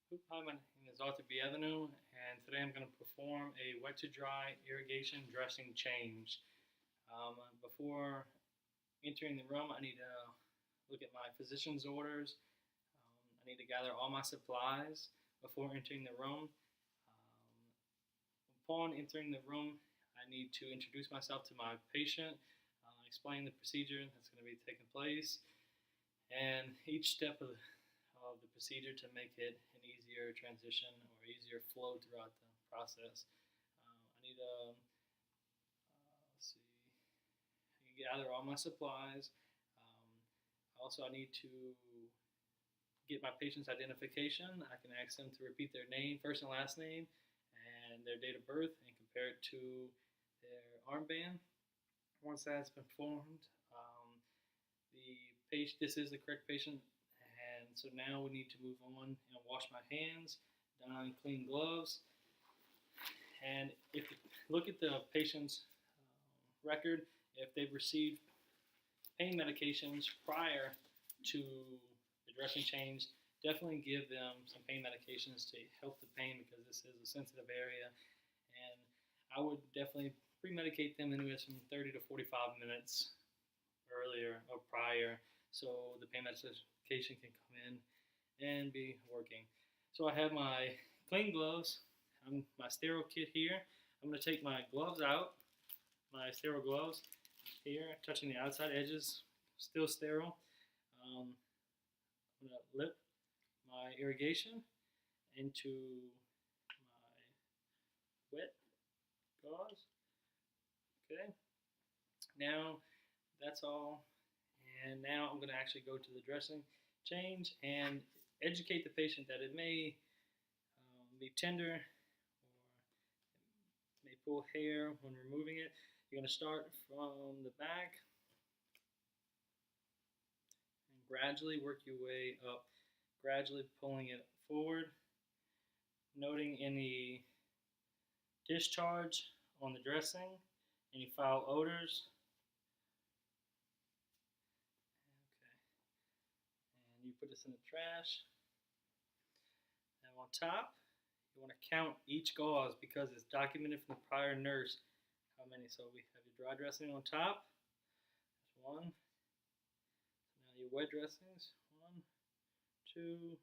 Hi, my name is Arthur B. Avenue, and today I'm going to perform a wet to dry irrigation dressing change. Before entering the room, I need to look at my physician's orders. I need to gather all my supplies before entering the room. Upon entering the room, I need to introduce myself to my patient, explain the procedure that's going to be taking place, and each step of the procedure to make it an easier transition or easier flow throughout the process. I need to let's see, gather all my supplies. I need to get my patient's identification. I can ask them to repeat their name, first and last name, and their date of birth, and compare it to their armband. Once that's been performed, this is the correct patient, and so now we need to move on and wash my hands, don clean gloves, and if you look at the patient's record, if they've received pain medications prior to the dressing change, definitely give them some pain medications to help the pain because this is a sensitive area, and I would definitely pre-medicate them anywhere from 30 to 45 minutes earlier or prior so the pain medication can come in and be working. So I have my clean gloves, my sterile kit here. I'm going to take my gloves out, my sterile gloves here, touching the outside edges, still sterile. I'm going to lip my irrigation into my wet gauze. Okay, now that's all. And now I'm going to actually go to the dressing change and educate the patient that it may be tender or may pull hair when removing it. You're going to start from the back and gradually work your way up, gradually pulling it forward, noting any discharge on the dressing, any foul odors. You put this in the trash. Now on top, you want to count each gauze because it's documented from the prior nurse how many. So we have your dry dressing on top. There's one. So now your wet dressings. 1, 2,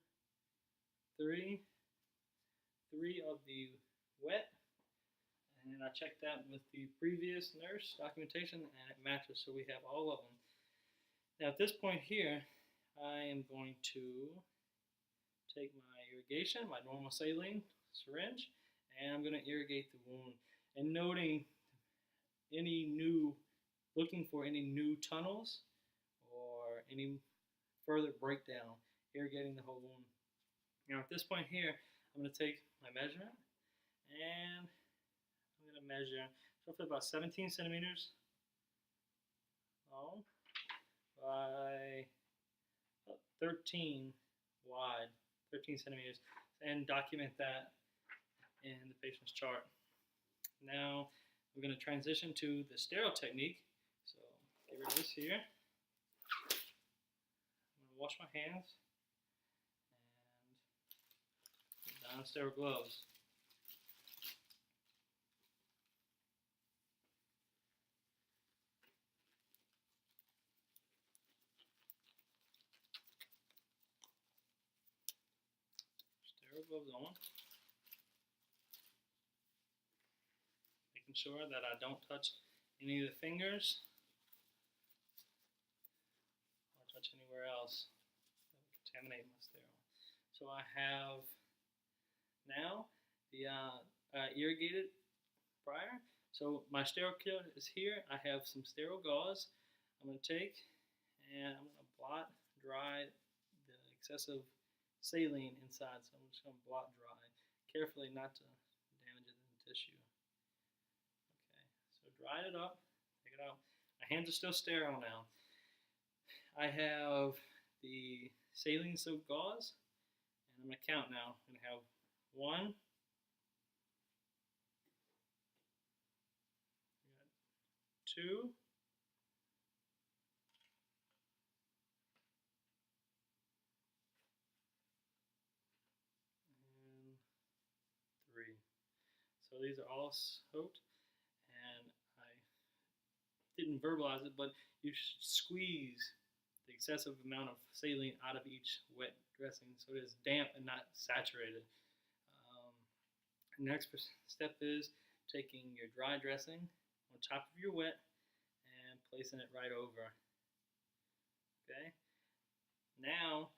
3. 3 of the wet. And I checked that with the previous nurse documentation and it matches, so we have all of them. Now at this point here, I am going to take my irrigation, my normal saline syringe, and I'm going to irrigate the wound. And noting looking for any new tunnels or any further breakdown, irrigating the whole wound. Now at this point here, I'm going to take my measurement and I'm going to measure roughly about 17 centimeters long by 13 wide, 13 centimeters, and document that in the patient's chart. Now I'm going to transition to the sterile technique. So get rid of this here. I'm going to wash my hands and put down sterile gloves. Gloves on, making sure that I don't touch any of the fingers or touch anywhere else that would contaminate my sterile. So I have now the irrigated prior. So my sterile kit is here. I have some sterile gauze I'm going to take and I'm going to blot dry the excessive saline inside, so I'm just going to blot dry carefully not to damage it in the tissue. Okay, so dried it up, take it out. My hands are still sterile now. I have the saline soaked gauze, and I'm going to count now. I'm going to have 1, 2, So these are all soaked, and I didn't verbalize it, but you should squeeze the excessive amount of saline out of each wet dressing so it is damp and not saturated. Next step is taking your dry dressing on top of your wet and placing it right over. Okay. Now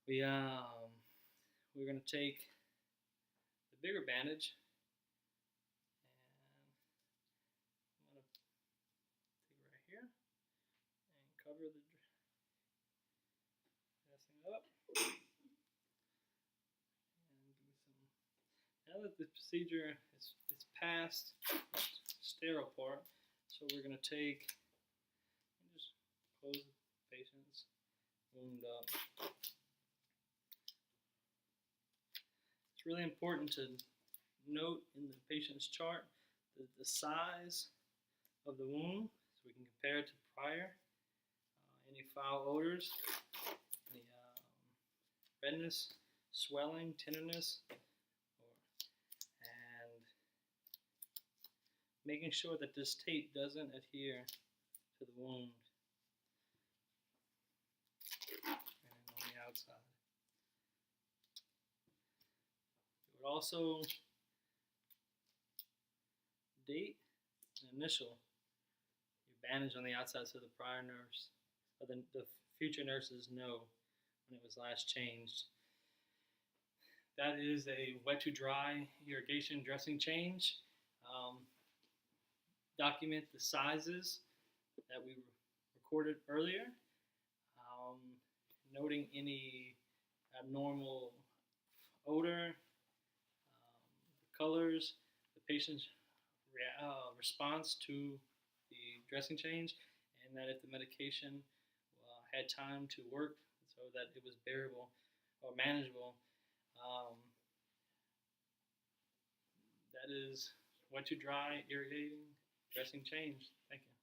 we're going to take the bigger bandage, and I'm going to take it right here and cover the dressing up. Now that the procedure is past the sterile part, so we're going to take and just close the patient's wound up. It's really important to note in the patient's chart the size of the wound so we can compare it to prior. Any foul odors, any redness, swelling, tenderness, making sure that this tape doesn't adhere to the wound and on the outside. It would also date and initial your bandage on the outside so the prior nurse or the future nurses know when it was last changed. That is a wet to dry irrigation dressing change. Document the sizes that we recorded earlier, noting any abnormal odor, the colors, the patient's response to the dressing change, and that if the medication had time to work so that it was bearable or manageable. That is wet to dry irrigating dressing change. Thank you.